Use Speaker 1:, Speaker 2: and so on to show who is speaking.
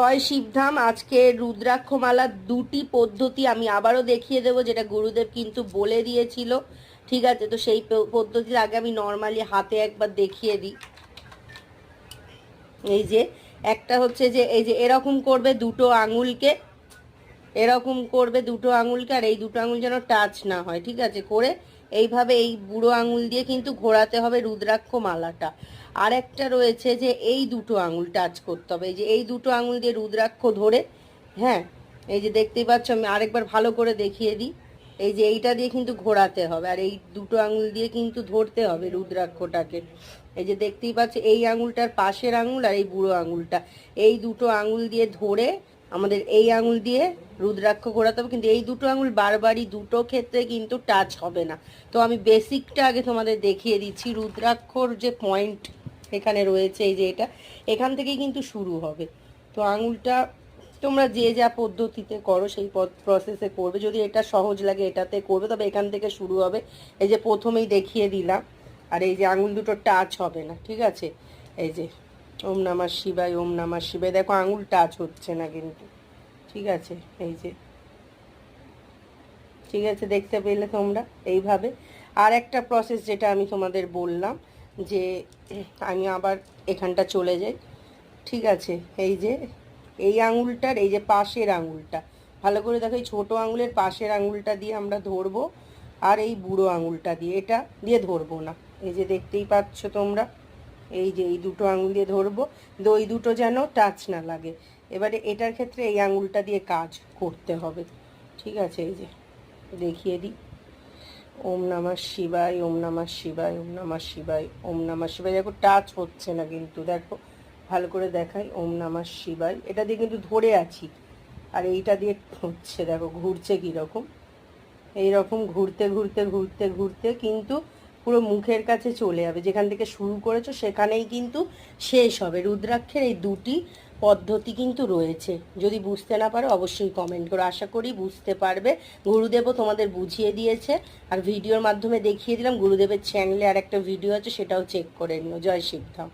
Speaker 1: জয় শিবধাম। আজকে রুদ্রাক্ষমালার দুটি পদ্ধতি আমি আবারও দেখিয়ে দেবো, যেটা গুরুদেব কিন্তু বলে দিয়েছিল। ঠিক আছে, তো সেই পদ্ধতির আগে আমি নর্মালি হাতে একবার দেখিয়ে দিই। এই যে একটা হচ্ছে যে এই যে এরকম করবে দুটো আঙুলকে, এরকম করবে দুটো আঙুলকে, আর এই দুটো আঙুল যেন টাচ না হয়। ঠিক আছে, করে এইভাবে এই বুড়ো আঙুল দিয়ে কিন্তু ঘোরাতে হবে রুদ্রাক্ষ মালাটা। আর একটা রয়েছে যে এই দুটো আঙুল টাচ করতে হবে, এই যে এই দুটো আঙুল দিয়ে রুদ্রাক্ষ ধরে, হ্যাঁ এই যে দেখতেই পাচ্ছ, আমি আরেকবার ভালো করে দেখিয়ে দিই। এই যে এইটা দিয়ে কিন্তু ঘোরাতে হবে, আর এই দুটো আঙুল দিয়ে কিন্তু ধরতে হবে রুদ্রাক্ষটাকে। এই যে দেখতেই পাচ্ছ, এই আঙুলটার পাশের আঙুল আর এই বুড়ো আঙুলটা, এই দুটো আঙুল দিয়ে ধরে আমাদের এই আঙুল দিয়ে রুদ্রাক্ষ ঘোরাতে হবে। কিন্তু এই দুটো আঙুল বারবারই দুটো ক্ষেত্রে কিন্তু টাচ হবে না। তো আমি বেসিকটা আগে তোমাদের দেখিয়ে দিচ্ছি। রুদ্রাক্ষর যে পয়েন্ট এখানে রয়েছে, এই যে এটা এখান থেকেই কিন্তু শুরু হবে। তো আঙুলটা তোমরা যে যা পদ্ধতিতে করো সেই প্রসেসে করবে। যদি এটা সহজ লাগে এটাতে করবে, তবে এখান থেকে শুরু হবে। এই যে প্রথমেই দেখিয়ে দিলাম, আর এই যে আঙুল দুটো টাচ হবে না। ঠিক আছে, এই যে ওম নমঃ শিবায়, ওম নমঃ শিবায়, দেখো আঙুল টাচ হচ্ছে না কিন্তু। ঠিক আছে, এই যে ঠিক আছে, দেখতে পেলে তোমরা এইভাবে। আর একটা প্রসেস যেটা আমি তোমাদের বললাম, যে আমি আবার এখানটা চলে যাই। ঠিক আছে, এই যে এই আঙুলটার এই যে পাশের আঙুলটা ভালো করে দেখো, এই ছোটো আঙুলের পাশের আঙুলটা দিয়ে আমরা ধরবো, আর এই বুড়ো আঙুলটা দিয়ে এটা দিয়ে ধরবো না। এই যে দেখতেই পাচ্ছ তোমরা, এই যে এই দুটো আঙুল দিয়ে ধরবো, ওই দুটো যেন টাচ না লাগে। এবারে এটার ক্ষেত্রে এই আঙুলটা দিয়ে কাজ করতে হবে। ঠিক আছে, এই যে দেখিয়ে দিই। ওম নমঃ শিবায়, ওম নমঃ শিবায়, ওম নমঃ শিবায়, ওম নমঃ শিবায়। দেখো টাচ হচ্ছে না কিন্তু, দেখো ভালো করে দেখাই। ওম নমঃ শিবায়, এটা দিয়ে কিন্তু ধরে আছি, আর এইটা দিয়ে হচ্ছে, দেখো ঘুরছে কীরকম, এইরকম ঘুরতে ঘুরতে ঘুরতে ঘুরতে কিন্তু পুরো মুখের কাছে চলে যাবে। যেখান থেকে শুরু করেছো সেখানেই কিন্তু শেষ হবে। রুদ্রাক্ষের এই দুটি পদ্ধতি কিন্তু রয়েছে। যদি বুঝতে না পারো অবশ্যই কমেন্ট করো, আশা করি বুঝতে পারবে। গুরুদেবও তোমাদের বুঝিয়ে দিয়েছে, আর ভিডিওর মাধ্যমে দেখিয়ে দিলাম। গুরুদেবের চ্যানেলে আর একটা ভিডিও আছে, সেটাও চেক করে নিও। জয় শিবধাম।